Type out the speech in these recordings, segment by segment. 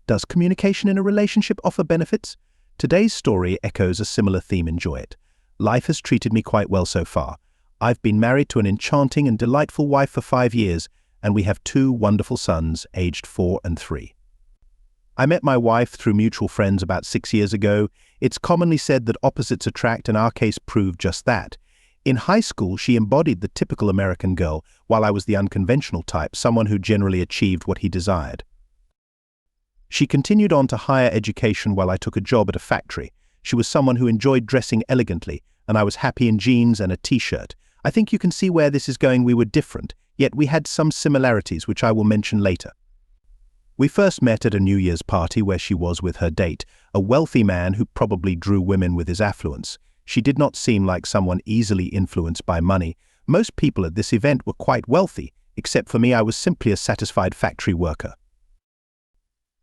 Does communication in a relationship offer benefits? Today's story echoes a similar theme. Enjoy it. Life has treated me quite well so far. I've been married to an enchanting and delightful wife for 5 years, and we have 2 wonderful sons, aged 4 and 3. I met my wife through mutual friends about 6 years ago. It's commonly said that opposites attract, and our case proved just that. In high school, she embodied the typical American girl, while I was the unconventional type, someone who generally achieved what he desired. She continued on to higher education while I took a job at a factory. She was someone who enjoyed dressing elegantly, and I was happy in jeans and a t-shirt. I think you can see where this is going. We were different, yet we had some similarities, which I will mention later. We first met at a New Year's party where she was with her date, a wealthy man who probably drew women with his affluence. She did not seem like someone easily influenced by money. Most people at this event were quite wealthy, except for me. I was simply a satisfied factory worker.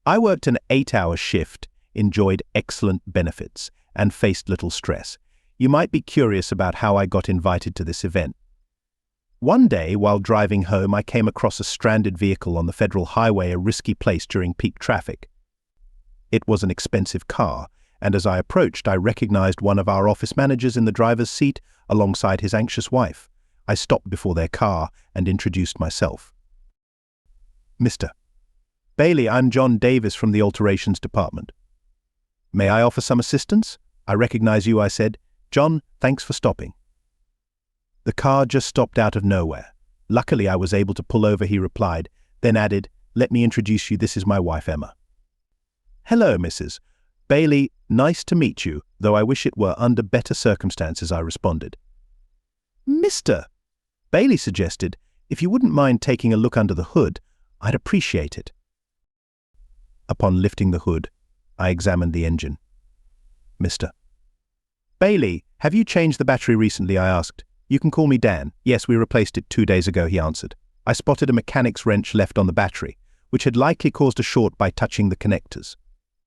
I worked an 8-hour shift, enjoyed excellent benefits, and faced little stress. You might be curious about how I got invited to this event. One day, while driving home, I came across a stranded vehicle on the federal highway, a risky place during peak traffic. It was an expensive car, and as I approached, I recognized one of our office managers in the driver's seat alongside his anxious wife. I stopped before their car and introduced myself. Mr. Bailey, I'm John Davis from the alterations department. May I offer some assistance? I recognize you, I said. John, thanks for stopping. The car just stopped out of nowhere. Luckily, I was able to pull over, he replied, then added, let me introduce you, this is my wife, Emma. Hello, Mrs. Bailey, nice to meet you, though I wish it were under better circumstances, I responded. Mr. Bailey suggested, if you wouldn't mind taking a look under the hood, I'd appreciate it. Upon lifting the hood, I examined the engine. Mr. Bailey, have you changed the battery recently? I asked. You can call me Dan. Yes, we replaced it 2 days ago, he answered. I spotted a mechanic's wrench left on the battery, which had likely caused a short by touching the connectors.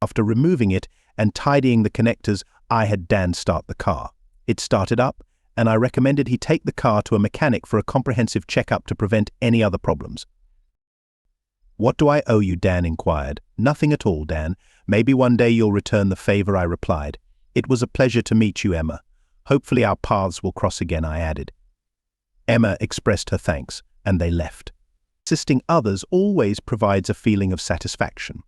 After removing it and tidying the connectors, I had Dan start the car. It started up, and I recommended he take the car to a mechanic for a comprehensive checkup to prevent any other problems. What do I owe you? Dan inquired. Nothing at all, Dan. Maybe one day you'll return the favor, I replied. It was a pleasure to meet you, Emma. Hopefully our paths will cross again, I added. Emma expressed her thanks, and they left. Assisting others always provides a feeling of satisfaction.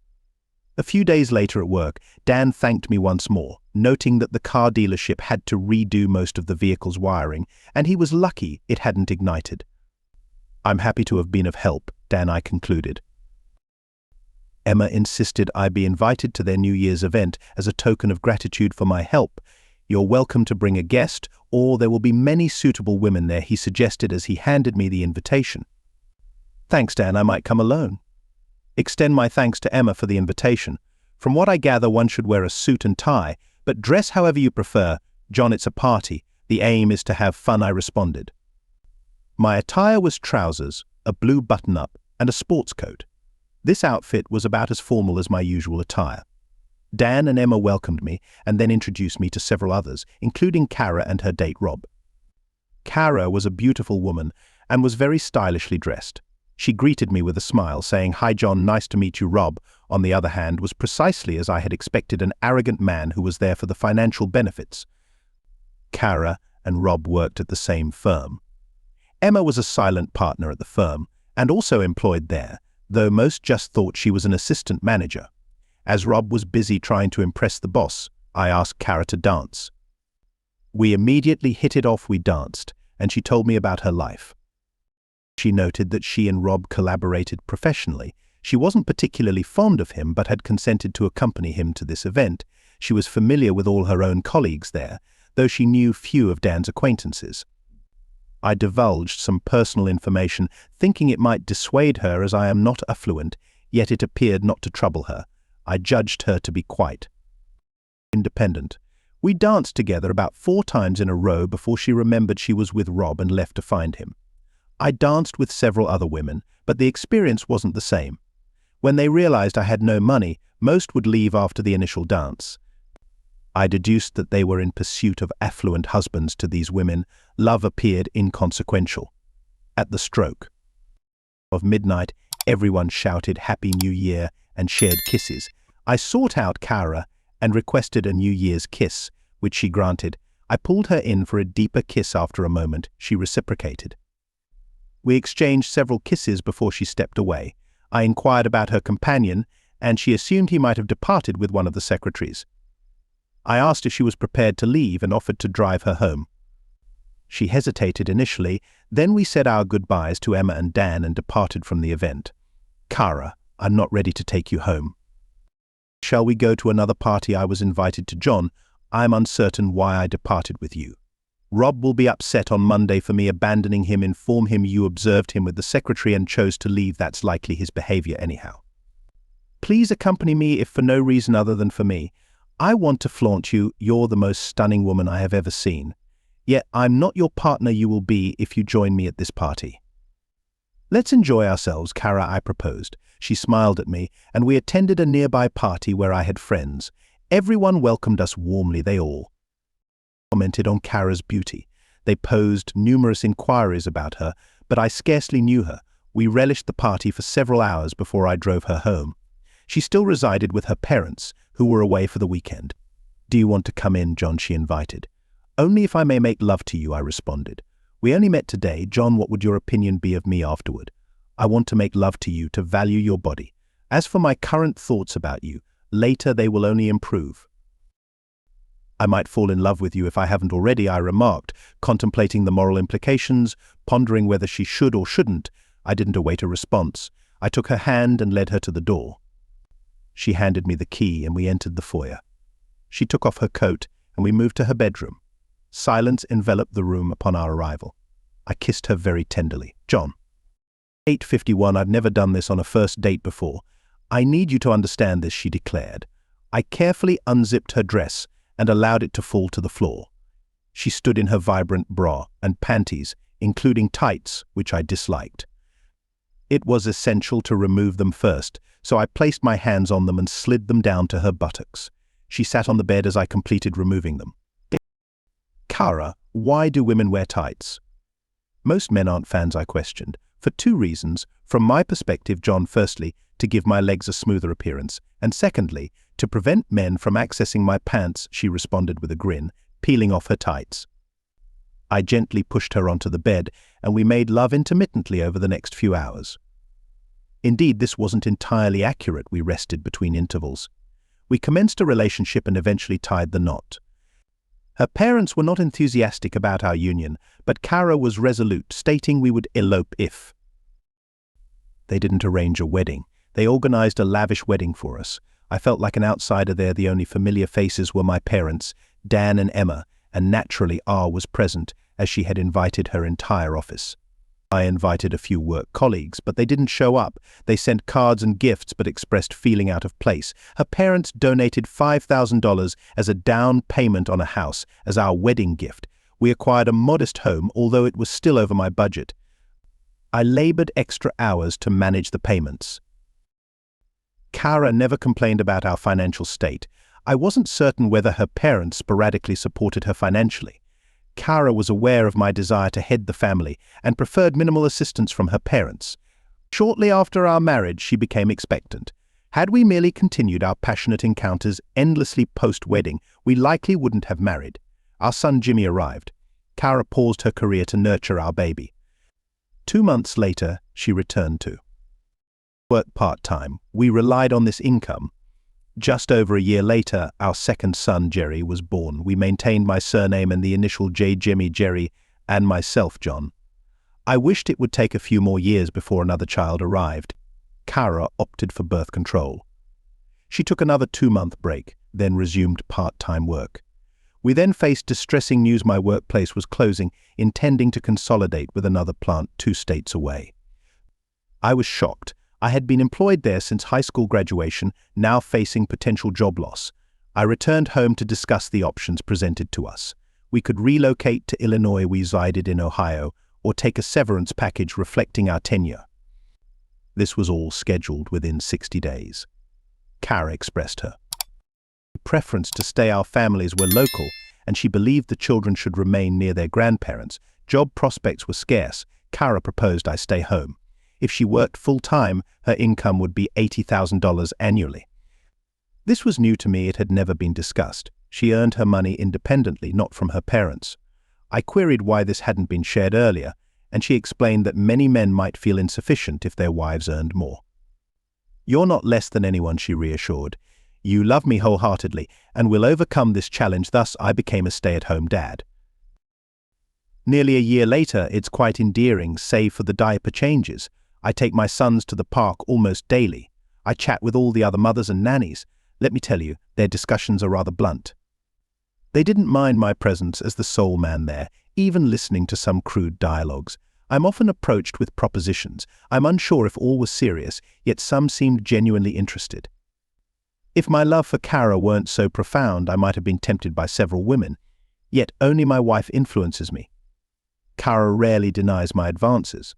A few days later at work, Dan thanked me once more, noting that the car dealership had to redo most of the vehicle's wiring, and he was lucky it hadn't ignited. I'm happy to have been of help, Dan, I concluded. Emma insisted I be invited to their New Year's event as a token of gratitude for my help. You're welcome to bring a guest, or there will be many suitable women there, he suggested as he handed me the invitation. Thanks, Dan, I might come alone. Extend my thanks to Emma for the invitation. From what I gather, one should wear a suit and tie, but dress however you prefer. John, it's a party. The aim is to have fun, I responded. My attire was trousers, a blue button-up, and a sports coat. This outfit was about as formal as my usual attire. Dan and Emma welcomed me and then introduced me to several others, including Kara and her date Rob. Kara was a beautiful woman and was very stylishly dressed. She greeted me with a smile, saying, "Hi John, nice to meet you." Rob, on the other hand, was precisely as I had expected, an arrogant man who was there for the financial benefits. Kara and Rob worked at the same firm. Emma was a silent partner at the firm and also employed there, though most just thought she was an assistant manager. As Rob was busy trying to impress the boss, I asked Kara to dance. We immediately hit it off. We danced, and she told me about her life. She noted that she and Rob collaborated professionally. She wasn't particularly fond of him, but had consented to accompany him to this event. She was familiar with all her own colleagues there, though she knew few of Dan's acquaintances. I divulged some personal information, thinking it might dissuade her as I am not affluent, yet it appeared not to trouble her. I judged her to be quite independent. We danced together about 4 times in a row before she remembered she was with Rob and left to find him. I danced with several other women, but the experience wasn't the same. When they realized I had no money, most would leave after the initial dance. I deduced that they were in pursuit of affluent husbands to these women. Love appeared inconsequential. At the stroke of midnight, everyone shouted Happy New Year and shared kisses. I sought out Kara and requested a New Year's kiss, which she granted. I pulled her in for a deeper kiss after a moment. She reciprocated. We exchanged several kisses before she stepped away. I inquired about her companion, and she assumed he might have departed with one of the secretaries. I asked if she was prepared to leave and offered to drive her home. She hesitated initially, then we said our goodbyes to Emma and Dan and departed from the event. Kara, I'm not ready to take you home. Shall we go to another party I was invited to, John? I'm uncertain why I departed with you. Rob will be upset on Monday for me abandoning him. Inform him you observed him with the secretary and chose to leave. That's likely his behavior anyhow. Please accompany me if for no reason other than for me. I want to flaunt you. You're the most stunning woman I have ever seen. Yet I'm not your partner. You will be if you join me at this party. Let's enjoy ourselves, Kara, I proposed. She smiled at me, and we attended a nearby party where I had friends. Everyone welcomed us warmly. They all commented on Kara's beauty. They posed numerous inquiries about her, but I scarcely knew her. We relished the party for several hours before I drove her home. She still resided with her parents, who were away for the weekend. Do you want to come in, John? She invited. Only if I may make love to you, I responded. We only met today. John, what would your opinion be of me afterward? I want to make love to you, to value your body. As for my current thoughts about you, later they will only improve. I might fall in love with you if I haven't already, I remarked, contemplating the moral implications, pondering whether she should or shouldn't. I didn't await a response. I took her hand and led her to the door. She handed me the key and we entered the foyer. She took off her coat and we moved to her bedroom. Silence enveloped the room upon our arrival. I kissed her very tenderly. John. 8:51. I've never done this on a first date before. I need you to understand this, she declared. I carefully unzipped her dress and allowed it to fall to the floor. She stood in her vibrant bra and panties, including tights, which I disliked. It was essential to remove them first, so I placed my hands on them and slid them down to her buttocks. She sat on the bed as I completed removing them. Kara, why do women wear tights? Most men aren't fans, I questioned. For two reasons. From my perspective, John, firstly, to give my legs a smoother appearance, and secondly, to prevent men from accessing my pants, she responded with a grin, peeling off her tights. I gently pushed her onto the bed, and we made love intermittently over the next few hours. Indeed, this wasn't entirely accurate. We rested between intervals. We commenced a relationship and eventually tied the knot. Her parents were not enthusiastic about our union, but Kara was resolute, stating we would elope if. They didn't arrange a wedding. They organized a lavish wedding for us. I felt like an outsider there. The only familiar faces were my parents, Dan and Emma, and naturally R was present, as she had invited her entire office. I invited a few work colleagues, but they didn't show up. They sent cards and gifts but expressed feeling out of place. Her parents donated $5,000 as a down payment on a house as our wedding gift. We acquired a modest home, although it was still over my budget. I labored extra hours to manage the payments. Kara never complained about our financial state. I wasn't certain whether her parents sporadically supported her financially. Kara was aware of my desire to head the family and preferred minimal assistance from her parents. Shortly after our marriage, she became expectant. Had we merely continued our passionate encounters endlessly post-wedding, we likely wouldn't have married. Our son Jimmy arrived. Kara paused her career to nurture our baby. 2 months later, she returned to work part-time. We relied on this income. Just over a year later, our second son, Jerry, was born. We maintained my surname and the initial J, Jimmy, Jerry, and myself, John. I wished it would take a few more years before another child arrived. Kara opted for birth control. She took another 2-month break, then resumed part-time work. We then faced distressing news: my workplace was closing, intending to consolidate with another plant 2 states away. I was shocked. I had been employed there since high school graduation, now facing potential job loss. I returned home to discuss the options presented to us. We could relocate to Illinois, we resided in Ohio, or take a severance package reflecting our tenure. This was all scheduled within 60 days. Kara expressed her preference to stay. Our families were local, and she believed the children should remain near their grandparents. Job prospects were scarce. Kara proposed I stay home. If she worked full-time, her income would be $80,000 annually. This was new to me, it had never been discussed. She earned her money independently, not from her parents. I queried why this hadn't been shared earlier, and she explained that many men might feel insufficient if their wives earned more. "You're not less than anyone," she reassured. "You love me wholeheartedly, and will overcome this challenge." Thus, I became a stay-at-home dad. Nearly a year later, it's quite endearing, save for the diaper changes. I take my sons to the park almost daily. I chat with all the other mothers and nannies. Let me tell you, their discussions are rather blunt. They didn't mind my presence as the sole man there, even listening to some crude dialogues. I'm often approached with propositions. I'm unsure if all was serious, yet some seemed genuinely interested. If my love for Kara weren't so profound, I might have been tempted by several women. Yet only my wife influences me. Kara rarely denies my advances.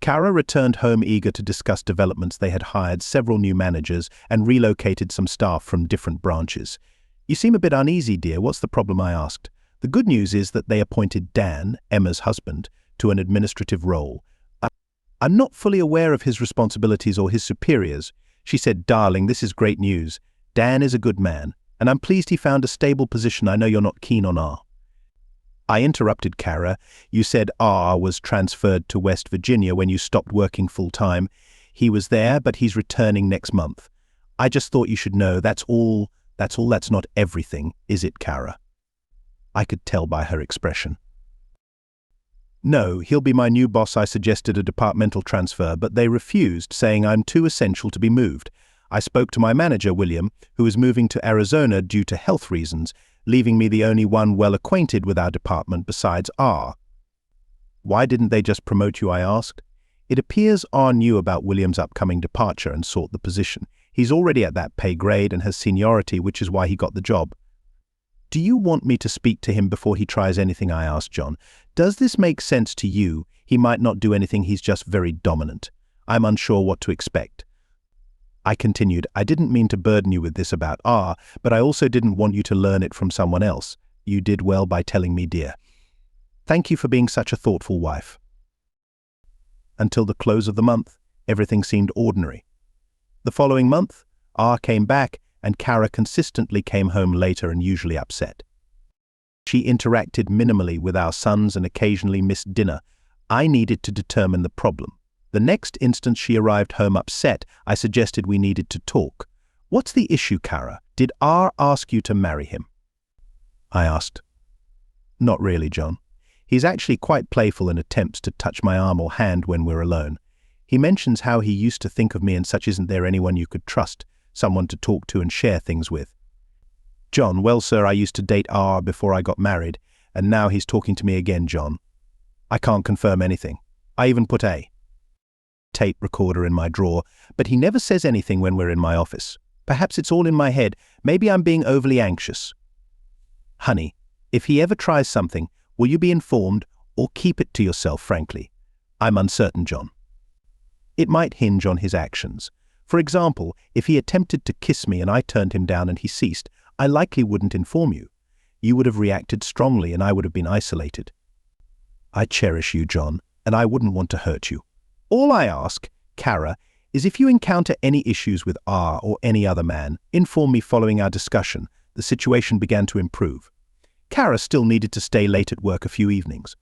Kara returned home eager to discuss developments. They had hired several new managers and relocated some staff from different branches. "You seem a bit uneasy, dear. What's the problem?" I asked. "The good news is that they appointed Dan, Emma's husband, to an administrative role. I'm not fully aware of his responsibilities or his superiors." She said, "Darling, this is great news. Dan is a good man, and I'm pleased he found a stable position. I know you're not keen on R." I interrupted Kara. "You said R was transferred to West Virginia when you stopped working full-time. He was there, but he's returning next month. I just thought you should know that's all. That's not everything, is it, Kara?" I could tell by her expression. "No, he'll be my new boss." I suggested a departmental transfer, but they refused, saying I'm too essential to be moved. I spoke to my manager, William, who is moving to Arizona due to health reasons, leaving me the only one well acquainted with our department besides R. "Why didn't they just promote you?" I asked. It appears R knew about William's upcoming departure and sought the position. He's already at that pay grade and has seniority, which is why he got the job. "Do you want me to speak to him before he tries anything?" I asked John. "Does this make sense to you? He might not do anything, he's just very dominant. I'm unsure what to expect." I continued, "I didn't mean to burden you with this about R, but I also didn't want you to learn it from someone else. You did well by telling me, dear. Thank you for being such a thoughtful wife." Until the close of the month, everything seemed ordinary. The following month, R came back, and Kara consistently came home later and usually upset. She interacted minimally with our sons and occasionally missed dinner. I needed to determine the problem. The next instant she arrived home upset, I suggested we needed to talk. "What's the issue, Kara? Did R ask you to marry him?" I asked. "Not really, John. He's actually quite playful and attempts to touch my arm or hand when we're alone. He mentions how he used to think of me and such. Isn't there anyone you could trust, someone to talk to and share things with?" "John, well, sir, I used to date R before I got married, and now he's talking to me again, John. I can't confirm anything. I even put a tape recorder in my drawer, but he never says anything when we're in my office. Perhaps it's all in my head. Maybe I'm being overly anxious." "Honey, if he ever tries something, will you be informed or keep it to yourself, frankly?" "I'm uncertain, John. It might hinge on his actions. For example, if he attempted to kiss me and I turned him down and he ceased, I likely wouldn't inform you. You would have reacted strongly and I would have been isolated. I cherish you, John, and I wouldn't want to hurt you. All I ask, Kara, is if you encounter any issues with R or any other man, inform me." Following our discussion, the situation began to improve. Kara still needed to stay late at work a few evenings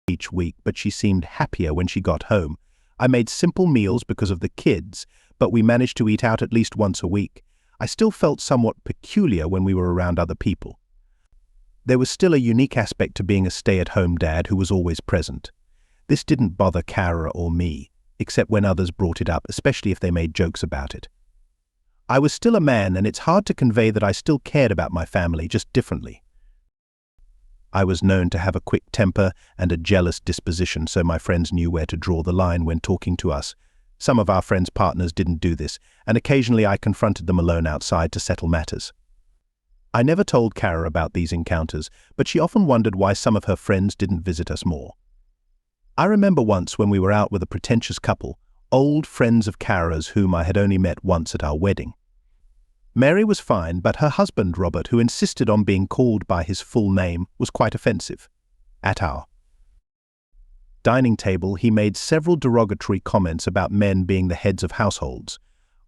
each week, but she seemed happier when she got home. I made simple meals because of the kids, but we managed to eat out at least once a week. I still felt somewhat peculiar when we were around other people. There was still a unique aspect to being a stay-at-home dad who was always present. This didn't bother Kara or me, except when others brought it up, especially if they made jokes about it. I was still a man, and it's hard to convey that I still cared about my family, just differently. I was known to have a quick temper and a jealous disposition, so my friends knew where to draw the line when talking to us. Some of our friends' partners didn't do this, and occasionally I confronted them alone outside to settle matters. I never told Kara about these encounters, but she often wondered why some of her friends didn't visit us more. I remember once when we were out with a pretentious couple, old friends of Kara's whom I had only met once at our wedding. Mary was fine, but her husband, Robert, who insisted on being called by his full name, was quite offensive. At our dining table, he made several derogatory comments about men being the heads of households.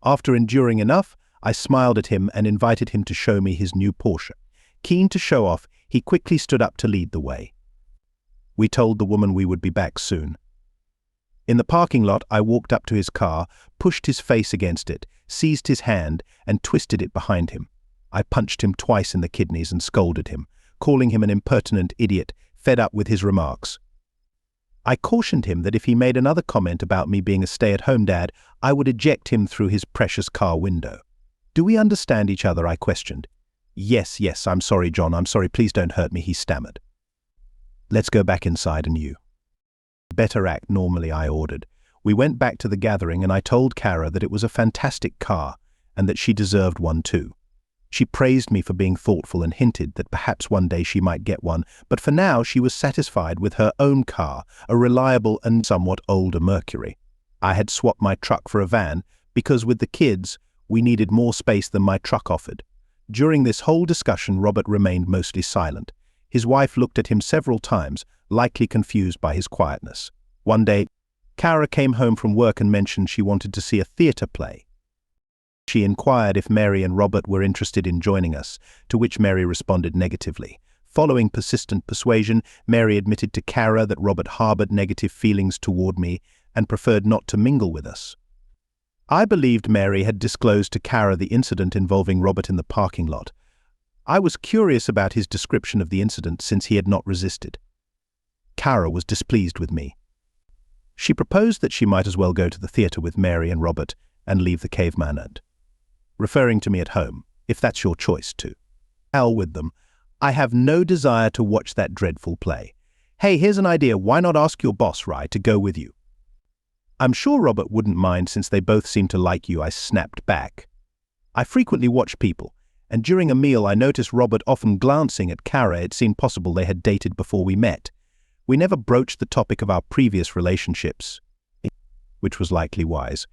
After enduring enough, I smiled at him and invited him to show me his new Porsche. Keen to show off, he quickly stood up to lead the way. We told the woman we would be back soon. In the parking lot, I walked up to his car, pushed his face against it, seized his hand, and twisted it behind him. I punched him twice in the kidneys and scolded him, calling him an impertinent idiot, fed up with his remarks. I cautioned him that if he made another comment about me being a stay-at-home dad, I would eject him through his precious car window. "Do we understand each other?" I questioned. Yes, I'm sorry, John, I'm sorry, please don't hurt me," he stammered. "Let's go back inside and you." "Better act normally," I ordered. We went back to the gathering and I told Kara that it was a fantastic car and that she deserved one too. She praised me for being thoughtful and hinted that perhaps one day she might get one, but for now she was satisfied with her own car, a reliable and somewhat older Mercury. I had swapped my truck for a van because with the kids, we needed more space than my truck offered. During this whole discussion, Robert remained mostly silent. His wife looked at him several times, likely confused by his quietness. One day, Kara came home from work and mentioned she wanted to see a theatre play. She inquired if Mary and Robert were interested in joining us, to which Mary responded negatively. Following persistent persuasion, Mary admitted to Kara that Robert harbored negative feelings toward me and preferred not to mingle with us. I believed Mary had disclosed to Kara the incident involving Robert in the parking lot. I was curious about his description of the incident since he had not resisted. Kara was displeased with me. She proposed that she might as well go to the theatre with Mary and Robert and leave the caveman and, referring to me at home, "if that's your choice too." Hell with them. I have no desire to watch that dreadful play. Hey, here's an idea. Why not ask your boss, Rye, to go with you? "I'm sure Robert wouldn't mind since they both seem to like you," I snapped back. I frequently watch people, and during a meal I noticed Robert often glancing at Kara. It seemed possible they had dated before we met. We never broached the topic of our previous relationships, which was likely wise.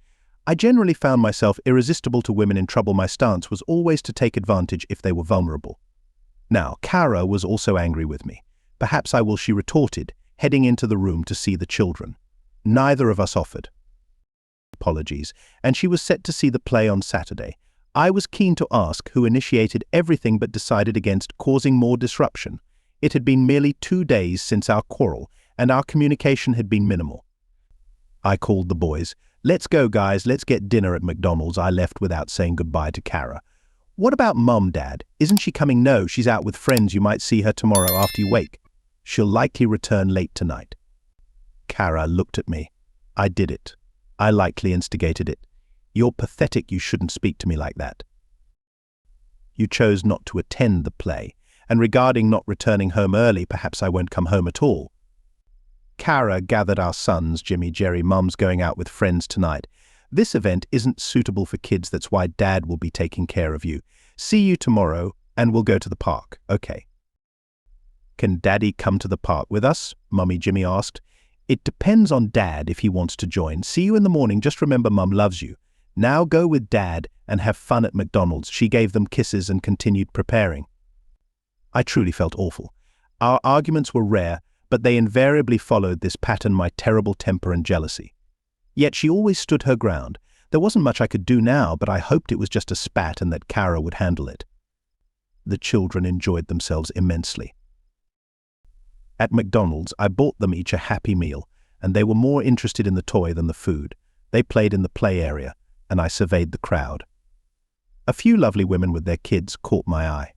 I generally found myself irresistible to women in trouble. My stance was always to take advantage if they were vulnerable. Now, Kara was also angry with me. "Perhaps I will," she retorted, heading into the room to see the children. Neither of us offered apologies, and she was set to see the play on Saturday. I was keen to ask who initiated everything but decided against causing more disruption. It had been merely 2 days since our quarrel, and our communication had been minimal. I called the boys. "Let's go, guys, let's get dinner at McDonald's." I left without saying goodbye to Kara. "What about Mum, Dad? Isn't she coming?" "No, she's out with friends. You might see her tomorrow after you wake. She'll likely return late tonight." Kara looked at me. "I did it. I likely instigated it. You're pathetic. You shouldn't speak to me like that. You chose not to attend the play, and regarding not returning home early, perhaps I won't come home at all." Kara gathered our sons. "Jimmy, Jerry, Mum's going out with friends tonight. This event isn't suitable for kids. That's why Dad will be taking care of you. See you tomorrow, and we'll go to the park." "Okay." "Can Daddy come to the park with us?" Mummy Jimmy asked. "It depends on Dad if he wants to join. See you in the morning. Just remember Mum loves you. Now go with Dad and have fun at McDonald's." She gave them kisses and continued preparing. I truly felt awful. Our arguments were rare, but they invariably followed this pattern: my terrible temper and jealousy. Yet she always stood her ground. There wasn't much I could do now, but I hoped it was just a spat and that Kara would handle it. The children enjoyed themselves immensely. At McDonald's, I bought them each a Happy Meal, and they were more interested in the toy than the food. They played in the play area, and I surveyed the crowd. A few lovely women with their kids caught my eye.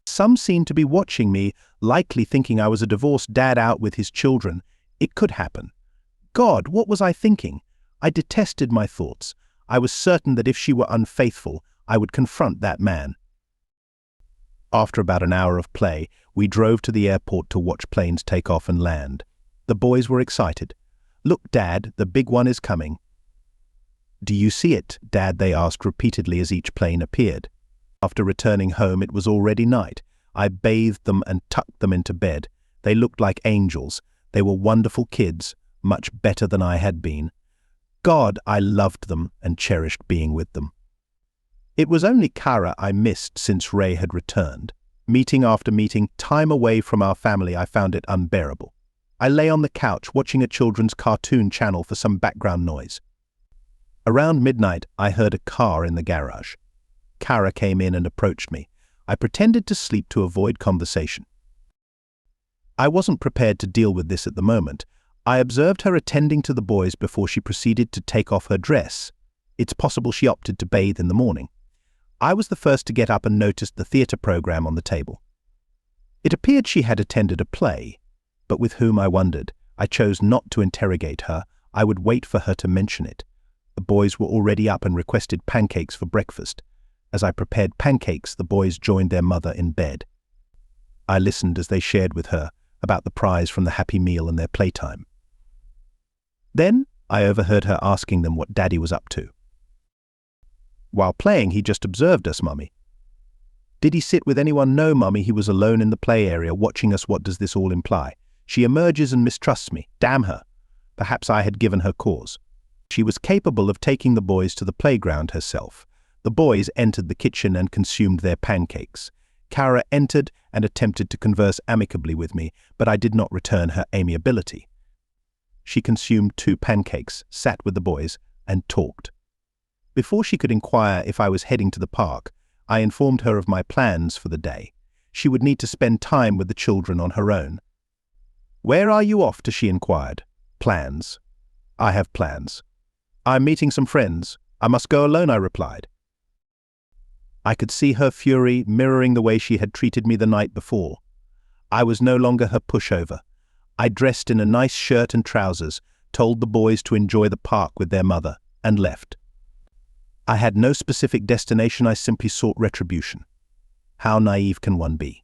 Some seemed to be watching me, likely thinking I was a divorced dad out with his children. It could happen. God, what was I thinking? I detested my thoughts. I was certain that if she were unfaithful, I would confront that man. After about an hour of play, we drove to the airport to watch planes take off and land. The boys were excited. "Look, Dad, the big one is coming." "Do you see it, Dad?" they asked repeatedly as each plane appeared. After returning home, it was already night. I bathed them and tucked them into bed. They looked like angels. They were wonderful kids, much better than I had been. God, I loved them and cherished being with them. It was only Kara I missed since Ray had returned. Meeting after meeting, time away from our family, I found it unbearable. I lay on the couch watching a children's cartoon channel for some background noise. Around midnight, I heard a car in the garage. Kara came in and approached me. I pretended to sleep to avoid conversation. I wasn't prepared to deal with this at the moment. I observed her attending to the boys before she proceeded to take off her dress. It's possible she opted to bathe in the morning. I was the first to get up and noticed the theatre program on the table. It appeared she had attended a play, but with whom I wondered. I chose not to interrogate her. I would wait for her to mention it. The boys were already up and requested pancakes for breakfast. As I prepared pancakes, the boys joined their mother in bed. I listened as they shared with her about the prize from the Happy Meal and their playtime. Then I overheard her asking them what Daddy was up to. While playing, he just observed us, Mummy. Did he sit with anyone? No, Mummy, he was alone in the play area watching us. What does this all imply? She emerges and mistrusts me. Damn her. Perhaps I had given her cause. She was capable of taking the boys to the playground herself. The boys entered the kitchen and consumed their pancakes. Kara entered and attempted to converse amicably with me, but I did not return her amiability. She consumed 2 pancakes, sat with the boys, and talked. Before she could inquire if I was heading to the park, I informed her of my plans for the day. She would need to spend time with the children on her own. "Where are you off to?" she inquired. "Plans." "I have plans." "I'm meeting some friends. I must go alone," I replied. I could see her fury mirroring the way she had treated me the night before. I was no longer her pushover. I dressed in a nice shirt and trousers, told the boys to enjoy the park with their mother, and left. I had no specific destination. I simply sought retribution. How naive can one be?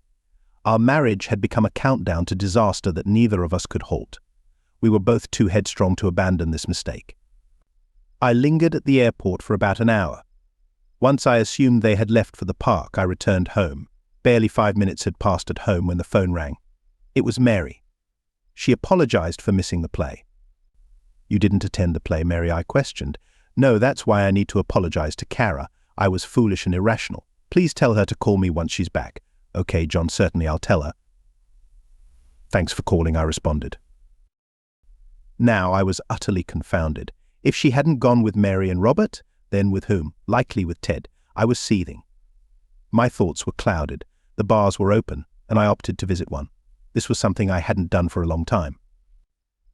Our marriage had become a countdown to disaster that neither of us could halt. We were both too headstrong to abandon this mistake. I lingered at the airport for about an hour. Once I assumed they had left for the park, I returned home. Barely 5 minutes had passed at home when the phone rang. It was Mary. She apologized for missing the play. "You didn't attend the play, Mary?" I questioned. "No, that's why I need to apologize to Kara. I was foolish and irrational. Please tell her to call me once she's back." "Okay, John, certainly I'll tell her." "Thanks for calling," I responded. Now I was utterly confounded. If she hadn't gone with Mary and Robert, then with whom? Likely with Ted. I was seething. My thoughts were clouded. The bars were open, and I opted to visit one. This was something I hadn't done for a long time.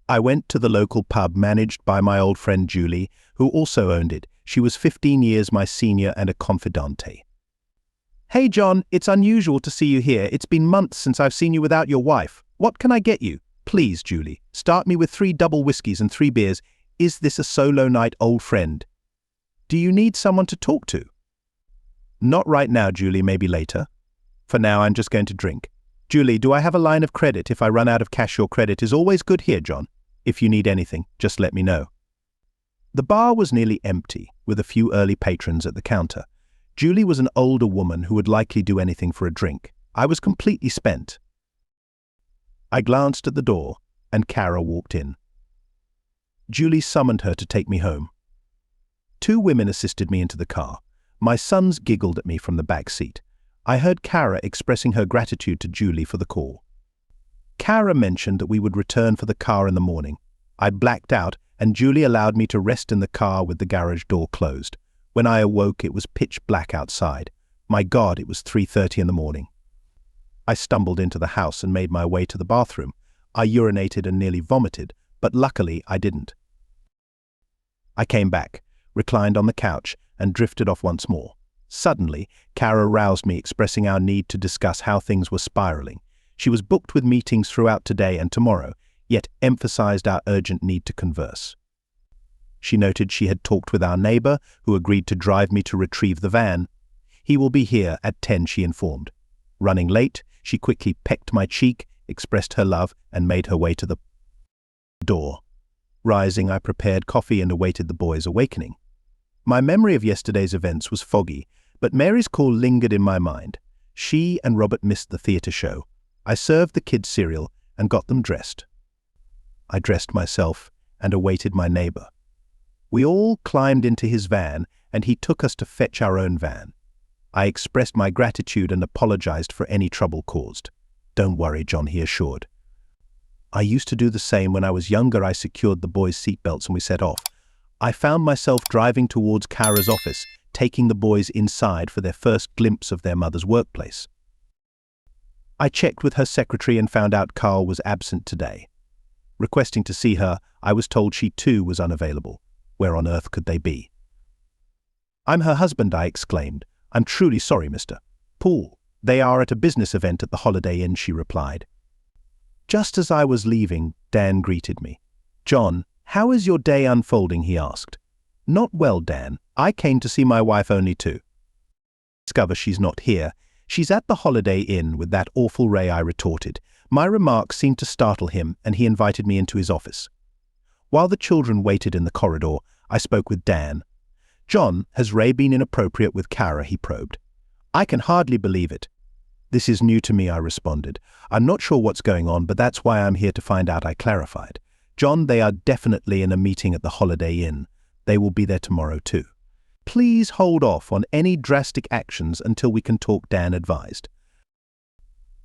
I went to the local pub managed by my old friend Julie, who also owned it. She was 15 years my senior and a confidante. "Hey John, it's unusual to see you here. It's been months since I've seen you without your wife. What can I get you?" "Please, Julie, start me with 3 double whiskeys and 3 beers. Is this a solo night, old friend? Do you need someone to talk to?" "Not right now, Julie, maybe later. For now, I'm just going to drink." "Julie, do I have a line of credit? If I run out of cash, your credit is always good here, John. If you need anything, just let me know." The bar was nearly empty, with a few early patrons at the counter. Julie was an older woman who would likely do anything for a drink. I was completely spent. I glanced at the door, and Kara walked in. Julie summoned her to take me home. 2 women assisted me into the car. My sons giggled at me from the back seat. I heard Kara expressing her gratitude to Julie for the call. Kara mentioned that we would return for the car in the morning. I blacked out, and Julie allowed me to rest in the car with the garage door closed. When I awoke, it was pitch black outside. My God, it was 3:30 in the morning. I stumbled into the house and made my way to the bathroom. I urinated and nearly vomited, but luckily I didn't. I came back, reclined on the couch, and drifted off once more. Suddenly, Kara roused me, expressing our need to discuss how things were spiraling. She was booked with meetings throughout today and tomorrow, yet emphasized our urgent need to converse. She noted she had talked with our neighbor, who agreed to drive me to retrieve the van. "He will be here at 10, she informed. Running late, she quickly pecked my cheek, expressed her love, and made her way to the door. Rising, I prepared coffee and awaited the boys' awakening. My memory of yesterday's events was foggy, but Mary's call lingered in my mind. She and Robert missed the theatre show. I served the kids cereal and got them dressed. I dressed myself and awaited my neighbor. We all climbed into his van, and he took us to fetch our own van. I expressed my gratitude and apologized for any trouble caused. "Don't worry, John," he assured. I used to do the same when I was younger. I secured the boys' seatbelts and we set off. I found myself driving towards Kara's office, taking the boys inside for their first glimpse of their mother's workplace. I checked with her secretary and found out Carl was absent today. Requesting to see her, I was told she too was unavailable. Where on earth could they be? "I'm her husband," I exclaimed. "I'm truly sorry, Mr. Poole. They are at a business event at the Holiday Inn," she replied. Just as I was leaving, Dan greeted me. "John, how is your day unfolding?" he asked. "Not well, Dan. I came to see my wife only to discover she's not here. She's at the Holiday Inn with that awful Ray," I retorted. My remark seemed to startle him, and he invited me into his office. While the children waited in the corridor, I spoke with Dan. "John, has Ray been inappropriate with Kara?" he probed. "I can hardly believe it." "This is new to me," I responded. "I'm not sure what's going on, but that's why I'm here to find out," I clarified. "John, they are definitely in a meeting at the Holiday Inn. They will be there tomorrow too. Please hold off on any drastic actions until we can talk," Dan advised.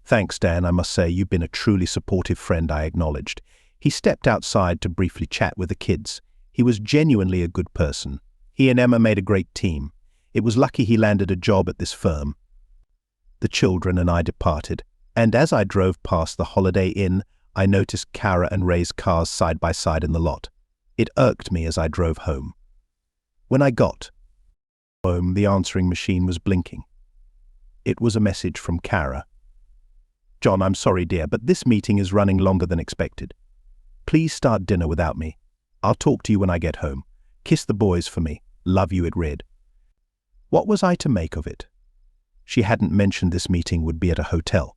"Thanks, Dan. I must say, you've been a truly supportive friend," I acknowledged. He stepped outside to briefly chat with the kids. He was genuinely a good person. He and Emma made a great team. It was lucky he landed a job at this firm. The children and I departed, and as I drove past the Holiday Inn, I noticed Kara and Ray's cars side by side in the lot. It irked me as I drove home. When I got home, the answering machine was blinking. It was a message from Kara. "John, I'm sorry, dear, but this meeting is running longer than expected. Please start dinner without me. I'll talk to you when I get home. Kiss the boys for me. Love you," it read. What was I to make of it? She hadn't mentioned this meeting would be at a hotel.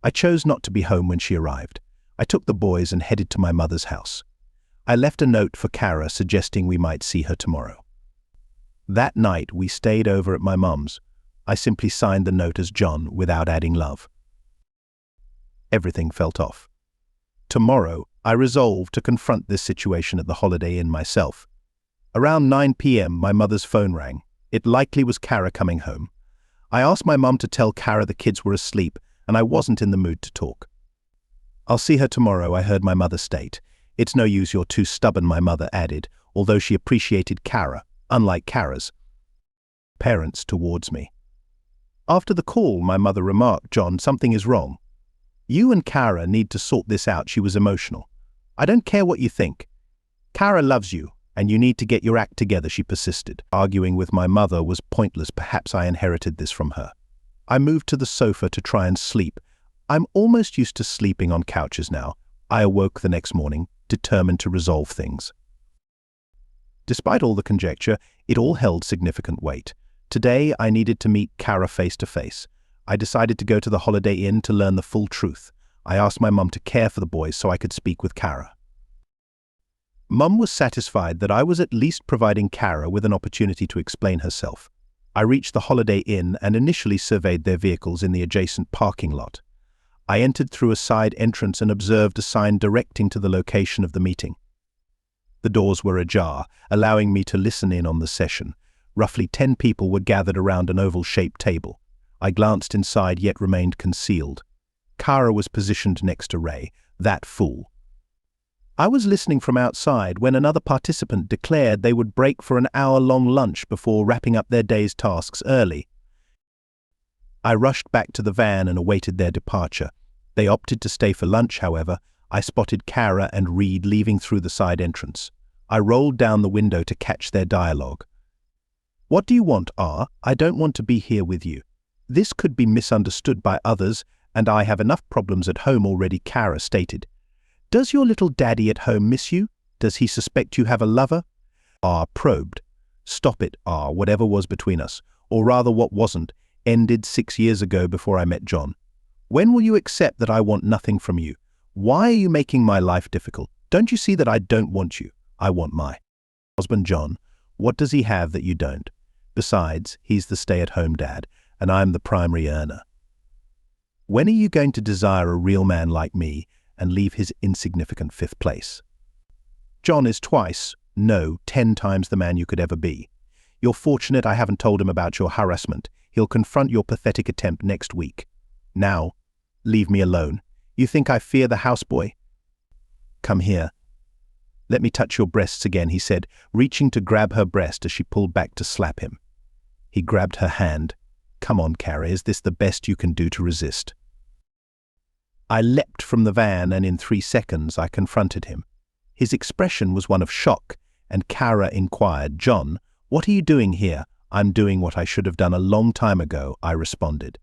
I chose not to be home when she arrived. I took the boys and headed to my mother's house. I left a note for Kara suggesting we might see her tomorrow. That night we stayed over at my mum's. I simply signed the note as John without adding love. Everything felt off. Tomorrow, I resolved to confront this situation at the Holiday Inn myself. Around 9 p.m, my mother's phone rang. It likely was Kara coming home. I asked my mum to tell Kara the kids were asleep, and I wasn't in the mood to talk. "I'll see her tomorrow," I heard my mother state. "It's no use, you're too stubborn," my mother added, although she appreciated Kara, unlike Kara's parents towards me. After the call, my mother remarked, "John, something is wrong. You and Kara need to sort this out." She was emotional. "I don't care what you think. Kara loves you, and you need to get your act together," she persisted. Arguing with my mother was pointless. Perhaps I inherited this from her. I moved to the sofa to try and sleep. I'm almost used to sleeping on couches now. I awoke the next morning, determined to resolve things. Despite all the conjecture, it all held significant weight. Today, I needed to meet Kara face to face. I decided to go to the Holiday Inn to learn the full truth. I asked my mum to care for the boys so I could speak with Kara. Mum was satisfied that I was at least providing Kara with an opportunity to explain herself. I reached the Holiday Inn and initially surveyed their vehicles in the adjacent parking lot. I entered through a side entrance and observed a sign directing to the location of the meeting. The doors were ajar, allowing me to listen in on the session. Roughly 10 people were gathered around an oval-shaped table. I glanced inside yet remained concealed. Kara was positioned next to Ray, that fool. I was listening from outside when another participant declared they would break for an hour-long lunch before wrapping up their day's tasks early. I rushed back to the van and awaited their departure. They opted to stay for lunch, however. I spotted Kara and Reed leaving through the side entrance. I rolled down the window to catch their dialogue. "What do you want, R? I don't want to be here with you. This could be misunderstood by others, and I have enough problems at home already," Kara stated. "Does your little daddy at home miss you? Does he suspect you have a lover?" R probed. "Stop it, R. Whatever was between us, or rather what wasn't, ended 6 years ago before I met John. When will you accept that I want nothing from you? Why are you making my life difficult? Don't you see that I don't want you? I want my husband, John. What does he have that you don't? Besides, he's the stay-at-home dad, and I'm the primary earner. When are you going to desire a real man like me and leave his insignificant 5th place? John is twice, no, 10 times the man you could ever be. You're fortunate I haven't told him about your harassment. He'll confront your pathetic attempt next week. Now, leave me alone. You think I fear the houseboy? Come here. Let me touch your breasts again," he said, reaching to grab her breast as she pulled back to slap him. He grabbed her hand. "Come on, Kara, is this the best you can do to resist?" I leapt from the van and in 3 seconds I confronted him. His expression was one of shock, and Kara inquired, "John, what are you doing here?" "I'm doing what I should have done a long time ago," I responded.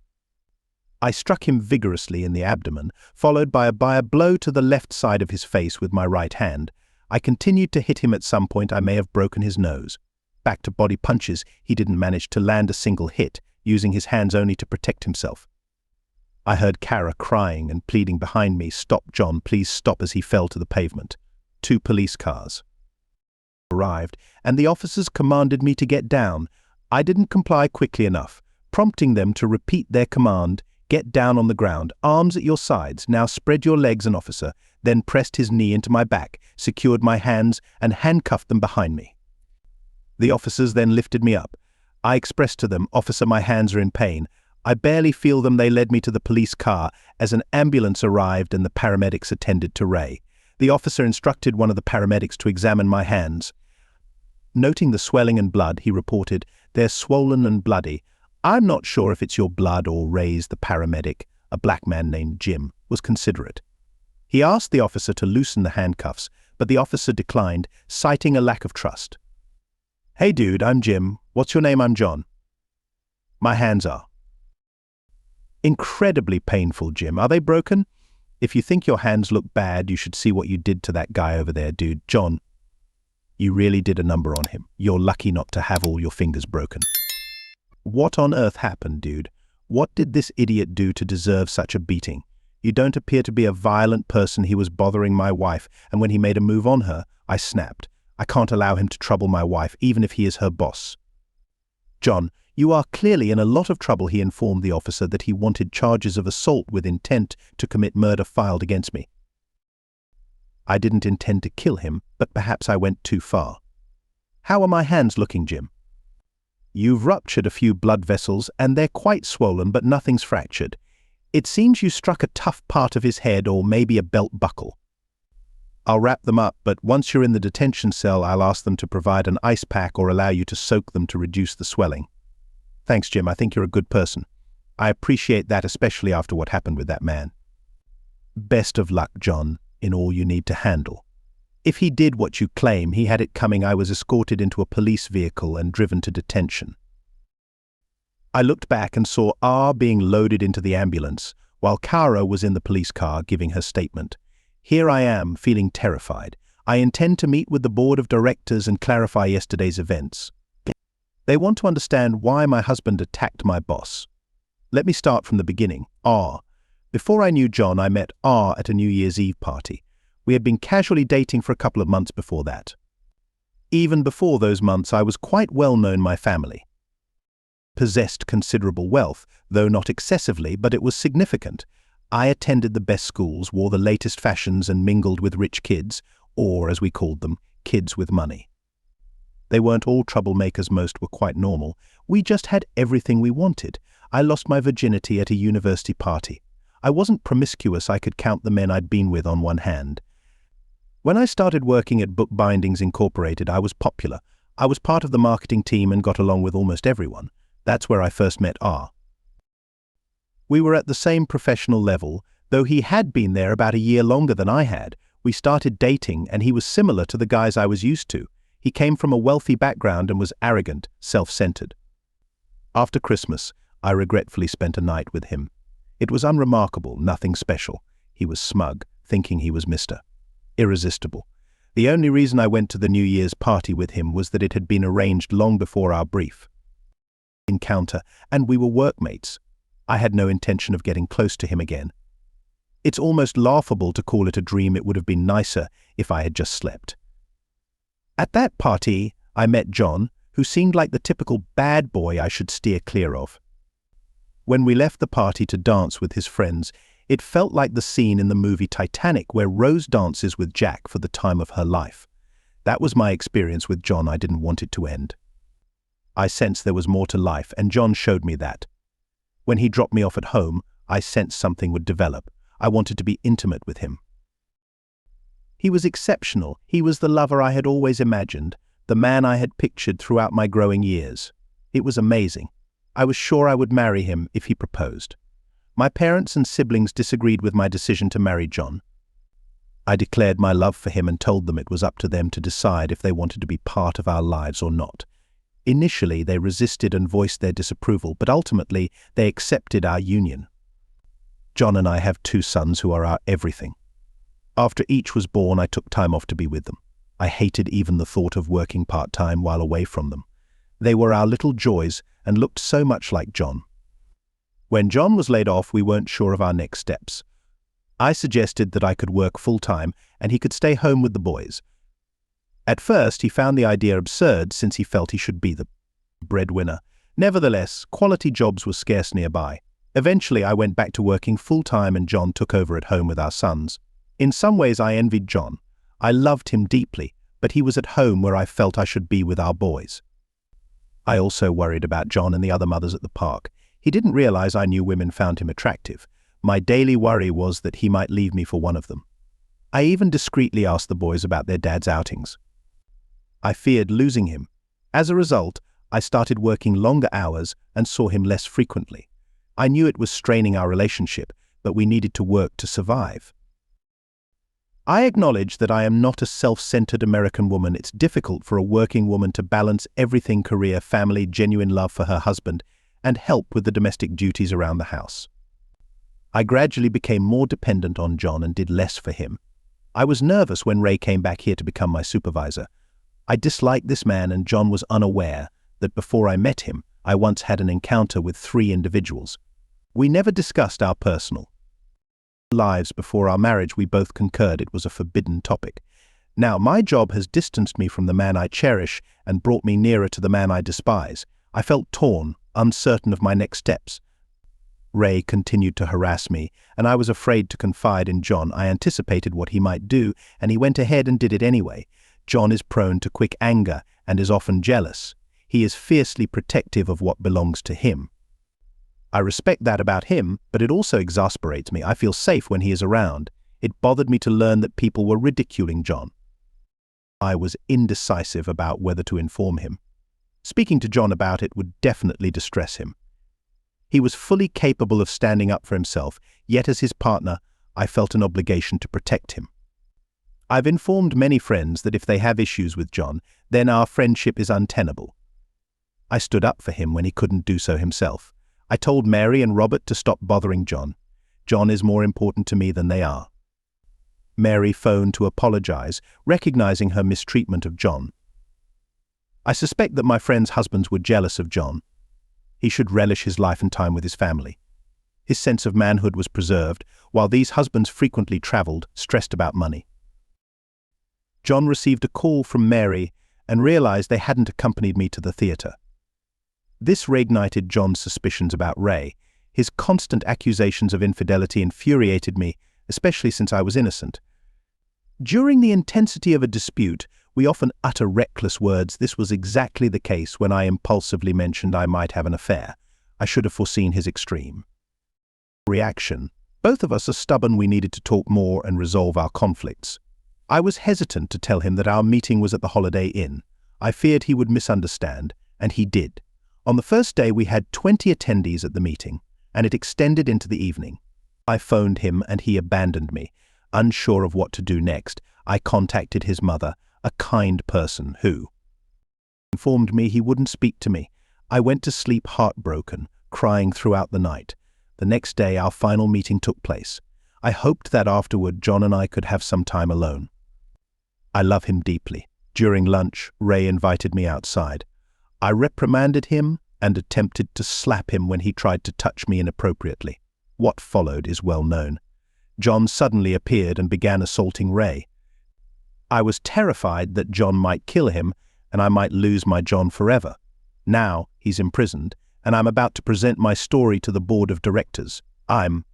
I struck him vigorously in the abdomen, followed by a blow to the left side of his face with my right hand. I continued to hit him. At some point I may have broken his nose. Back to body punches, he didn't manage to land a single hit, using his hands only to protect himself. I heard Kara crying and pleading behind me, "Stop, John, please stop," as he fell to the pavement. 2 police cars arrived, and the officers commanded me to get down. I didn't comply quickly enough, prompting them to repeat their command, "Get down on the ground, arms at your sides, now spread your legs." An officer then pressed his knee into my back, secured my hands, and handcuffed them behind me. The officers then lifted me up. I expressed to them, "Officer, my hands are in pain." I barely feel them. They led me to the police car as an ambulance arrived and the paramedics attended to Ray. The officer instructed one of the paramedics to examine my hands. Noting the swelling and blood, he reported, "They're swollen and bloody. I'm not sure if it's your blood or Ray's." The paramedic, a black man named Jim, was considerate. He asked the officer to loosen the handcuffs, but the officer declined, citing a lack of trust. "Hey dude, I'm Jim. What's your name?" "I'm John." "My hands are incredibly painful, Jim. Are they broken?" "If you think your hands look bad, you should see what you did to that guy over there, dude." "John, you really did a number on him. You're lucky not to have all your fingers broken." "What on earth happened, dude? What did this idiot do to deserve such a beating? You don't appear to be a violent person. He was bothering my wife, and when he made a move on her, I snapped. I can't allow him to trouble my wife, even if he is her boss." "John, you are clearly in a lot of trouble." He informed the officer that he wanted charges of assault with intent to commit murder filed against me. I didn't intend to kill him, but perhaps I went too far. "How are my hands looking, Jim?" "You've ruptured a few blood vessels, and they're quite swollen, but nothing's fractured. It seems you struck a tough part of his head or maybe a belt buckle. I'll wrap them up, but once you're in the detention cell, I'll ask them to provide an ice pack or allow you to soak them to reduce the swelling." "Thanks, Jim. I think you're a good person. I appreciate that, especially after what happened with that man." "Best of luck, John, in all you need to handle. If he did what you claim, he had it coming." I was escorted into a police vehicle and driven to detention. I looked back and saw R being loaded into the ambulance, while Kara was in the police car giving her statement. Here I am, feeling terrified. I intend to meet with the board of directors and clarify yesterday's events. They want to understand why my husband attacked my boss. Let me start from the beginning. R. Before I knew John, I met R at a New Year's Eve party. We had been casually dating for a couple of months before that. Even before those months, I was quite well known. My family possessed considerable wealth, though not excessively, but it was significant. I attended the best schools, wore the latest fashions, and mingled with rich kids, or, as we called them, kids with money. They weren't all troublemakers. Most were quite normal. We just had everything we wanted. I lost my virginity at a university party. I wasn't promiscuous. I could count the men I'd been with on one hand. When I started working at Book Bindings Incorporated, I was popular. I was part of the marketing team and got along with almost everyone. That's where I first met R. We were at the same professional level, though he had been there about a year longer than I had. We started dating, and he was similar to the guys I was used to. He came from a wealthy background and was arrogant, self-centered. After Christmas, I regretfully spent a night with him. It was unremarkable, nothing special. He was smug, thinking he was Mr. Irresistible. The only reason I went to the New Year's party with him was that it had been arranged long before our brief encounter, and we were workmates. I had no intention of getting close to him again. It's almost laughable to call it a dream. It would have been nicer if I had just slept. At that party, I met John, who seemed like the typical bad boy I should steer clear of. When we left the party to dance with his friends, it felt like the scene in the movie Titanic where Rose dances with Jack for the time of her life. That was my experience with John. I didn't want it to end. I sensed there was more to life, and John showed me that. When he dropped me off at home, I sensed something would develop. I wanted to be intimate with him. He was exceptional. He was the lover I had always imagined, the man I had pictured throughout my growing years. It was amazing. I was sure I would marry him if he proposed. My parents and siblings disagreed with my decision to marry John. I declared my love for him and told them it was up to them to decide if they wanted to be part of our lives or not. Initially, they resisted and voiced their disapproval, but ultimately, they accepted our union. John and I have 2 sons who are our everything. After each was born, I took time off to be with them. I hated even the thought of working part-time while away from them. They were our little joys and looked so much like John. When John was laid off, we weren't sure of our next steps. I suggested that I could work full-time and he could stay home with the boys. At first, he found the idea absurd since he felt he should be the breadwinner. Nevertheless, quality jobs were scarce nearby. Eventually, I went back to working full-time and John took over at home with our sons. In some ways, I envied John. I loved him deeply, but he was at home where I felt I should be with our boys. I also worried about John and the other mothers at the park. He didn't realize I knew women found him attractive. My daily worry was that he might leave me for one of them. I even discreetly asked the boys about their dad's outings. I feared losing him. As a result, I started working longer hours and saw him less frequently. I knew it was straining our relationship, but we needed to work to survive. I acknowledge that I am not a self-centered American woman. It's difficult for a working woman to balance everything: career, family, genuine love for her husband, and help with the domestic duties around the house. I gradually became more dependent on John and did less for him. I was nervous when Ray came back here to become my supervisor. I disliked this man, and John was unaware that before I met him, I once had an encounter with 3 individuals. We never discussed our personal lives before our marriage. We both concurred it was a forbidden topic. Now, my job has distanced me from the man I cherish and brought me nearer to the man I despise. I felt torn, uncertain of my next steps. Ray continued to harass me, and I was afraid to confide in John. I anticipated what he might do, and he went ahead and did it anyway. John is prone to quick anger and is often jealous. He is fiercely protective of what belongs to him. I respect that about him, but it also exasperates me. I feel safe when he is around. It bothered me to learn that people were ridiculing John. I was indecisive about whether to inform him. Speaking to John about it would definitely distress him. He was fully capable of standing up for himself, yet as his partner, I felt an obligation to protect him. I've informed many friends that if they have issues with John, then our friendship is untenable. I stood up for him when he couldn't do so himself. I told Mary and Robert to stop bothering John. John is more important to me than they are. Mary phoned to apologize, recognizing her mistreatment of John. I suspect that my friends' husbands were jealous of John. He should relish his life and time with his family. His sense of manhood was preserved, while these husbands frequently traveled, stressed about money. John received a call from Mary and realized they hadn't accompanied me to the theater. This reignited John's suspicions about Ray. His constant accusations of infidelity infuriated me, especially since I was innocent. During the intensity of a dispute, we often utter reckless words. This was exactly the case when I impulsively mentioned I might have an affair. I should have foreseen his extreme reaction. Both of us are stubborn. We needed to talk more and resolve our conflicts. I was hesitant to tell him that our meeting was at the Holiday Inn. I feared he would misunderstand, and he did. On the first day, we had 20 attendees at the meeting, and it extended into the evening. I phoned him and he abandoned me. Unsure of what to do next, I contacted his mother, a kind person who informed me he wouldn't speak to me. I went to sleep heartbroken, crying throughout the night. The next day, our final meeting took place. I hoped that afterward, John and I could have some time alone. I love him deeply. During lunch, Ray invited me outside. I reprimanded him and attempted to slap him when he tried to touch me inappropriately. What followed is well known. John suddenly appeared and began assaulting Ray. I was terrified that John might kill him and I might lose my John forever. Now he's imprisoned and I'm about to present my story to the board of directors. I'm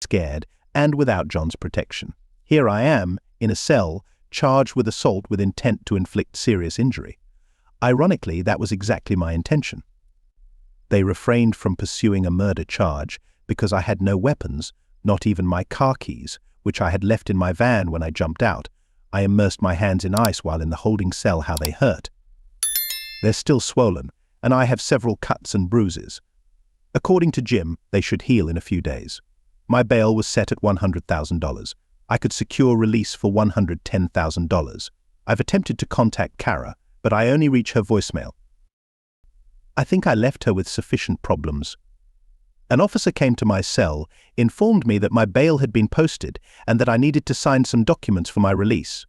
scared and without John's protection. Here I am, in a cell, charged with assault with intent to inflict serious injury. Ironically, that was exactly my intention. They refrained from pursuing a murder charge because I had no weapons, not even my car keys, which I had left in my van when I jumped out. I immersed my hands in ice while in the holding cell. How they hurt. They're still swollen, and I have several cuts and bruises. According to Jim, they should heal in a few days. My bail was set at $100,000. I could secure release for $110,000. I've attempted to contact Kara, but I only reach her voicemail. I think I left her with sufficient problems. An officer came to my cell, informed me that my bail had been posted and that I needed to sign some documents for my release.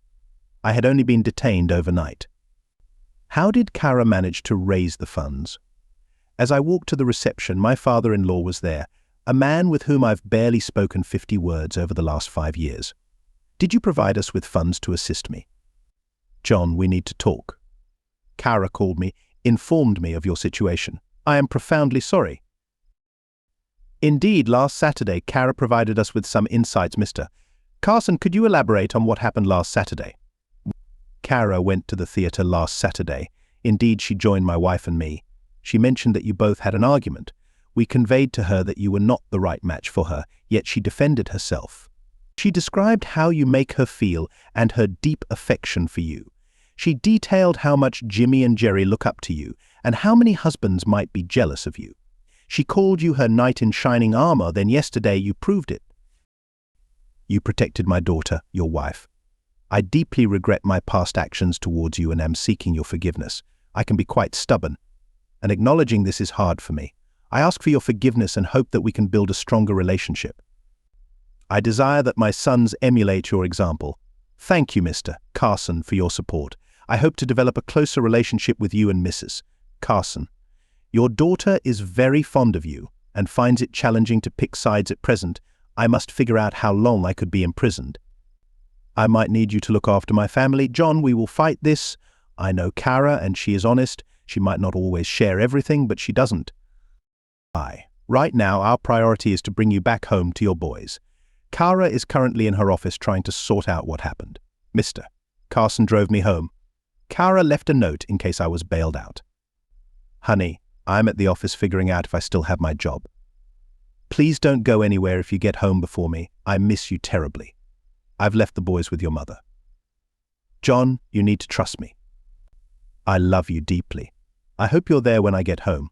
I had only been detained overnight. How did Kara manage to raise the funds? As I walked to the reception, my father-in-law was there, a man with whom I've barely spoken 50 words over the last 5 years. Did you provide us with funds to assist me? John, we need to talk. Kara called me, informed me of your situation. I am profoundly sorry. Indeed, last Saturday, Kara provided us with some insights, Mr. Carson, could you elaborate on what happened last Saturday? Kara went to the theater last Saturday. Indeed, she joined my wife and me. She mentioned that you both had an argument. We conveyed to her that you were not the right match for her, yet she defended herself. She described how you make her feel and her deep affection for you. She detailed how much Jimmy and Jerry look up to you and how many husbands might be jealous of you. She called you her knight in shining armor, then yesterday you proved it. You protected my daughter, your wife. I deeply regret my past actions towards you and am seeking your forgiveness. I can be quite stubborn, and acknowledging this is hard for me. I ask for your forgiveness and hope that we can build a stronger relationship. I desire that my sons emulate your example. Thank you, Mr. Carson, for your support. I hope to develop a closer relationship with you and Mrs. Carson. Your daughter is very fond of you and finds it challenging to pick sides at present. I must figure out how long I could be imprisoned. I might need you to look after my family. John, we will fight this. I know Kara and she is honest. She might not always share everything, but she doesn't. Right now, our priority is to bring you back home to your boys. Kara is currently in her office trying to sort out what happened. Mr. Carson drove me home. Kara left a note in case I was bailed out. Honey, I'm at the office figuring out if I still have my job. Please don't go anywhere if you get home before me. I miss you terribly. I've left the boys with your mother. John, you need to trust me. I love you deeply. I hope you're there when I get home.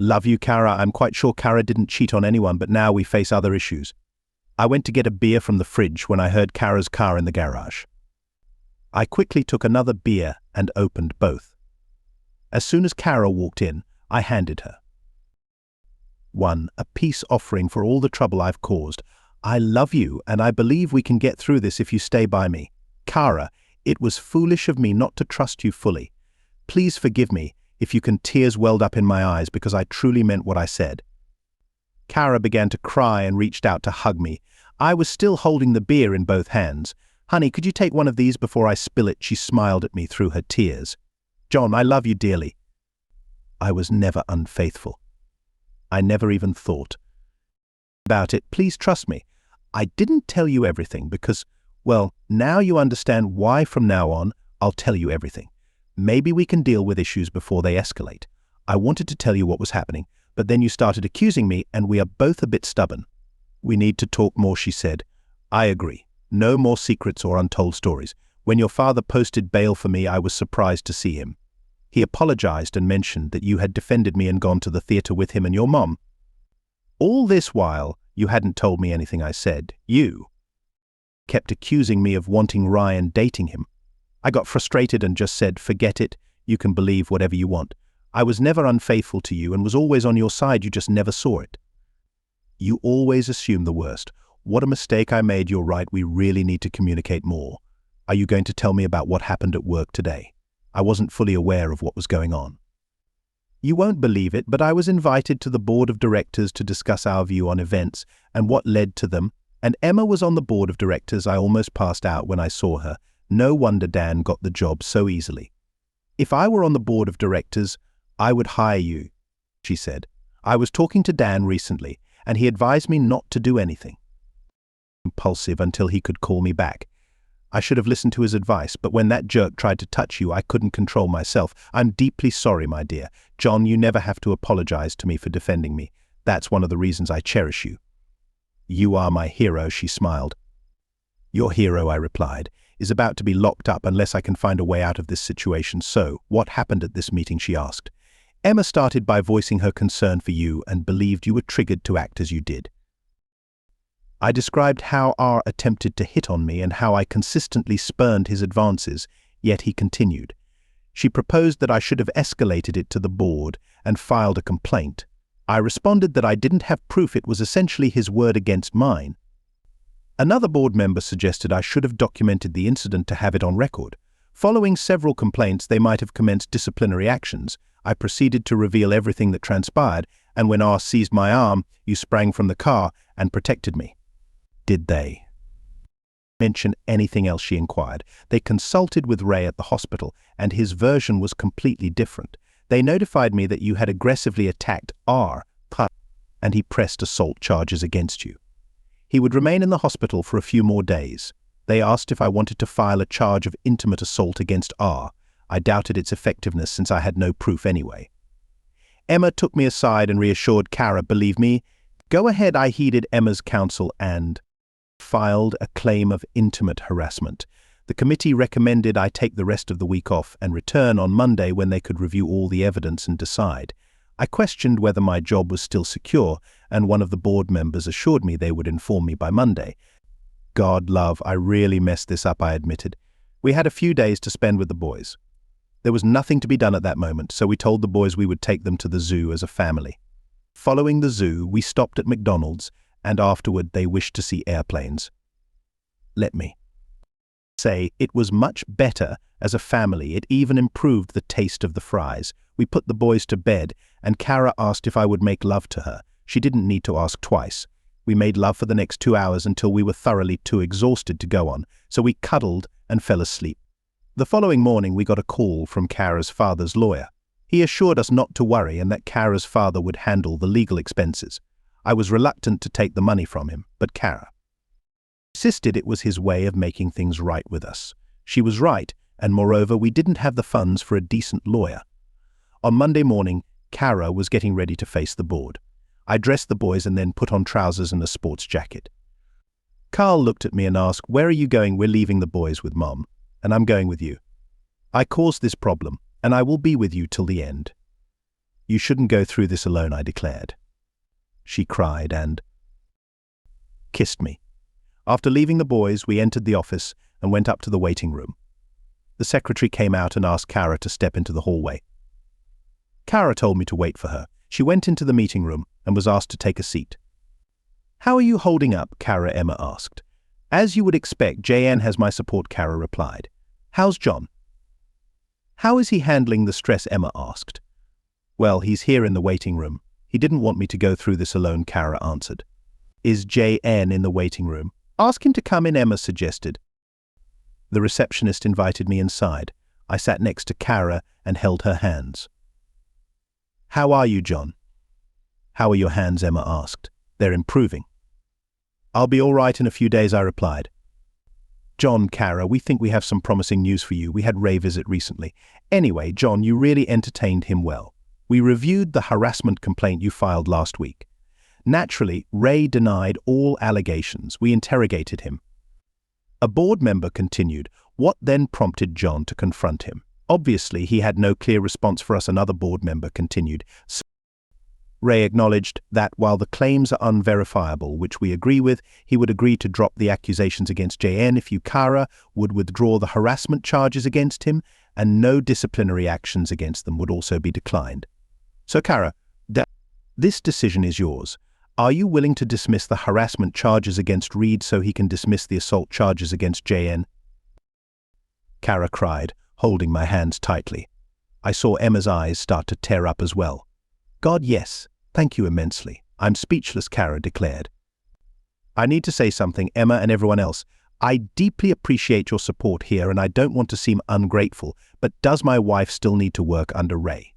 Love you, Kara. I'm quite sure Kara didn't cheat on anyone, but now we face other issues. I went to get a beer from the fridge when I heard Kara's car in the garage. I quickly took another beer and opened both. As soon as Kara walked in, I handed her. 1. A peace offering for all the trouble I've caused. I love you, and I believe we can get through this if you stay by me. Kara, it was foolish of me not to trust you fully. Please forgive me if you can. Tears welled up in my eyes because I truly meant what I said. Kara began to cry and reached out to hug me. I was still holding the beer in both hands. Honey, could you take one of these before I spill it? She smiled at me through her tears. John, I love you dearly. I was never unfaithful. I never even thought about it. Please trust me. I didn't tell you everything because, well, now you understand why. From now on, I'll tell you everything. Maybe we can deal with issues before they escalate. I wanted to tell you what was happening, but then you started accusing me and we are both a bit stubborn. We need to talk more, she said. I agree. No more secrets or untold stories. When your father posted bail for me, I was surprised to see him. He apologized and mentioned that you had defended me and gone to the theater with him and your mom. All this while, you hadn't told me anything I said. You kept accusing me of wanting Ryan, dating him. I got frustrated and just said, forget it, you can believe whatever you want. I was never unfaithful to you and was always on your side, you just never saw it. You always assume the worst. What a mistake I made. You're right, we really need to communicate more. Are you going to tell me about what happened at work today? I wasn't fully aware of what was going on. You won't believe it, but I was invited to the board of directors to discuss our view on events and what led to them, and Emma was on the board of directors. I almost passed out when I saw her. No wonder Dan got the job so easily. If I were on the board of directors, I would hire you, she said. I was talking to Dan recently, and he advised me not to do anything. Impulsive until he could call me back. I should have listened to his advice, but when that jerk tried to touch you, I couldn't control myself. I'm deeply sorry, my dear. John, you never have to apologize to me for defending me. That's one of the reasons I cherish you. You are my hero, she smiled. Your hero, I replied, is about to be locked up unless I can find a way out of this situation. So, what happened at this meeting, she asked. Emma started by voicing her concern for you and believed you were triggered to act as you did. I described how R attempted to hit on me and how I consistently spurned his advances, yet he continued. She proposed that I should have escalated it to the board and filed a complaint. I responded that I didn't have proof, it was essentially his word against mine. Another board member suggested I should have documented the incident to have it on record. Following several complaints, they might have commenced disciplinary actions. I proceeded to reveal everything that transpired, and when R seized my arm, you sprang from the car and protected me. Did they mention anything else, she inquired. They consulted with Ray at the hospital, and his version was completely different. They notified me that you had aggressively attacked R, and he pressed assault charges against you. He would remain in the hospital for a few more days. They asked if I wanted to file a charge of intimate assault against R. I doubted its effectiveness since I had no proof anyway. Emma took me aside and reassured Kara, believe me, go ahead. I heeded Emma's counsel and filed a claim of intimate harassment. The committee recommended I take the rest of the week off and return on Monday when they could review all the evidence and decide. I questioned whether my job was still secure, and one of the board members assured me they would inform me by Monday. God love, I really messed this up, I admitted. We had a few days to spend with the boys. There was nothing to be done at that moment, so we told the boys we would take them to the zoo as a family. Following the zoo, we stopped at McDonald's, and afterward they wished to see airplanes. Let me say, it was much better as a family. It even improved the taste of the fries. We put the boys to bed, and Kara asked if I would make love to her. She didn't need to ask twice. We made love for the next 2 hours until we were thoroughly too exhausted to go on, so we cuddled and fell asleep. The following morning we got a call from Kara's father's lawyer. He assured us not to worry and that Kara's father would handle the legal expenses. I was reluctant to take the money from him, but Kara insisted it was his way of making things right with us. She was right, and moreover, we didn't have the funds for a decent lawyer. On Monday morning, Kara was getting ready to face the board. I dressed the boys and then put on trousers and a sports jacket. Carl looked at me and asked, "Where are you going?" "We're leaving the boys with Mom, and I'm going with you. I caused this problem, and I will be with you till the end." "You shouldn't go through this alone," I declared. She cried and kissed me. After leaving the boys, we entered the office and went up to the waiting room. The secretary came out and asked Kara to step into the hallway. Kara told me to wait for her. She went into the meeting room and was asked to take a seat. "How are you holding up?" Emma asked. "As you would expect, JN has my support," Kara replied. "How's John?" "How is he handling the stress?" Emma asked. "Well, he's here in the waiting room. He didn't want me to go through this alone," Kara answered. "Is JN in the waiting room?" "Ask him to come in," Emma suggested. The receptionist invited me inside. I sat next to Kara and held her hands. "How are you, John?" "How are your hands?" Emma asked. "They're improving." "I'll be all right in a few days," I replied. "John, Kara, we think we have some promising news for you. We had Ray visit recently. Anyway, John, you really entertained him well. We reviewed the harassment complaint you filed last week. Naturally, Ray denied all allegations. We interrogated him." A board member continued. "What then prompted John to confront him?" "Obviously, he had no clear response for us," another board member continued. Ray acknowledged that while the claims are unverifiable, which we agree with, he would agree to drop the accusations against JN if you, Kara, would withdraw the harassment charges against him, and no disciplinary actions against them would also be declined. So, Kara, this decision is yours. Are you willing to dismiss the harassment charges against Reed so he can dismiss the assault charges against JN? Kara cried, holding my hands tightly. I saw Emma's eyes start to tear up as well. "God, yes. Thank you immensely. I'm speechless," Kara declared. "I need to say something, Emma and everyone else. I deeply appreciate your support here and I don't want to seem ungrateful, but does my wife still need to work under Ray?"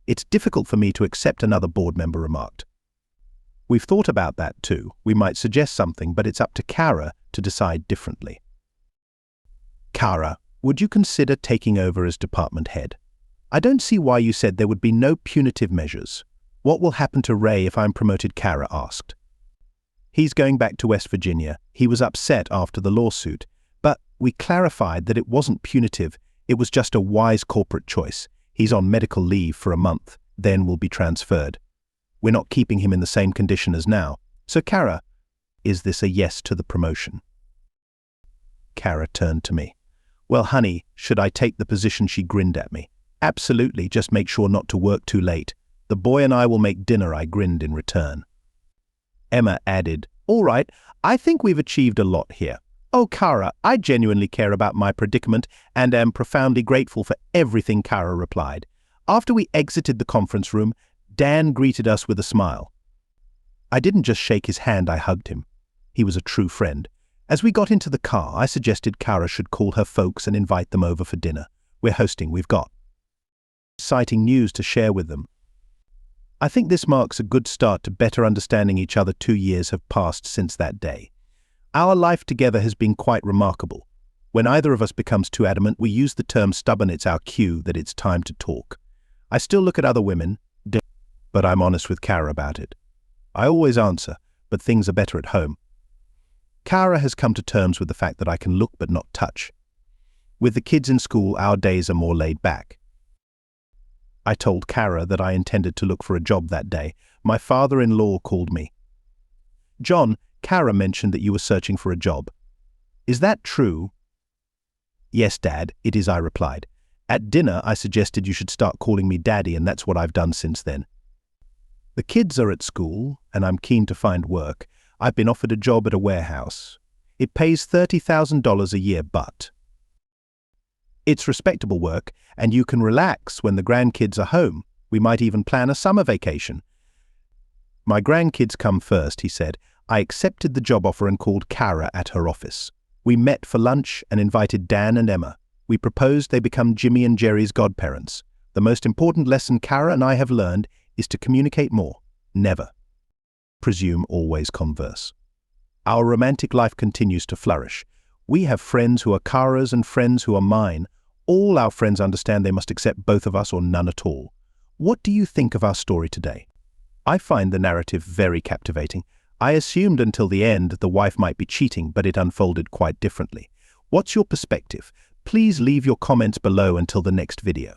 "It's difficult for me to accept," another board member remarked. "We've thought about that too. We might suggest something, but it's up to Kara to decide differently." "Kara, would you consider taking over as department head? I don't see why you said there would be no punitive measures. What will happen to Ray if I'm promoted?" Kara asked. "He's going back to West Virginia. He was upset after the lawsuit, but we clarified that it wasn't punitive. It was just a wise corporate choice. He's on medical leave for a month, then will be transferred. We're not keeping him in the same condition as now. So Kara, is this a yes to the promotion? Kara turned to me. Well, honey, should I take the position? She grinned at me. Absolutely, just make sure not to work too late. The boy and I will make dinner, I grinned in return. Emma added, all right, I think we've achieved a lot here. Oh, Kara, I genuinely care about my predicament and am profoundly grateful for everything, Kara replied. After we exited the conference room, Dan greeted us with a smile. I didn't just shake his hand, I hugged him. He was a true friend. As we got into the car, I suggested Kara should call her folks and invite them over for dinner. We're hosting, we've got exciting news to share with them. I think this marks a good start to better understanding each other. 2 years have passed since that day. Our life together has been quite remarkable. When either of us becomes too adamant, we use the term stubborn. It's our cue that it's time to talk. I still look at other women, but I'm honest with Kara about it. I always answer, but things are better at home. Kara has come to terms with the fact that I can look but not touch. With the kids in school, our days are more laid back. I told Kara that I intended to look for a job that day. My father-in-law called me. John, Kara mentioned that you were searching for a job. Is that true? Yes, Dad, it is, I replied. At dinner, I suggested you should start calling me Daddy, and that's what I've done since then. The kids are at school, and I'm keen to find work. I've been offered a job at a warehouse. It pays $30,000 a year, but it's respectable work, and you can relax when the grandkids are home. We might even plan a summer vacation. My grandkids come first, he said. I accepted the job offer and called Kara at her office. We met for lunch and invited Dan and Emma. We proposed they become Jimmy and Jerry's godparents. The most important lesson Kara and I have learned is to communicate more. Never presume, always converse. Our romantic life continues to flourish. We have friends who are Kara's and friends who are mine. All our friends understand they must accept both of us or none at all. What do you think of our story today? I find the narrative very captivating. I assumed until the end the wife might be cheating, but it unfolded quite differently. What's your perspective? Please leave your comments below until the next video.